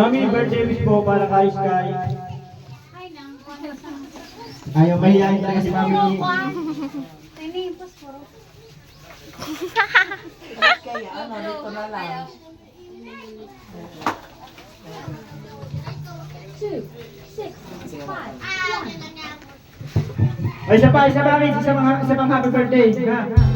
Mami, birthday wish po para kay Sky. Ayaw, mahihayin talaga si Mami. Kaya ano, dito na lang. Ay, isa pa, Mami. Isa pang happy birthday. Ha?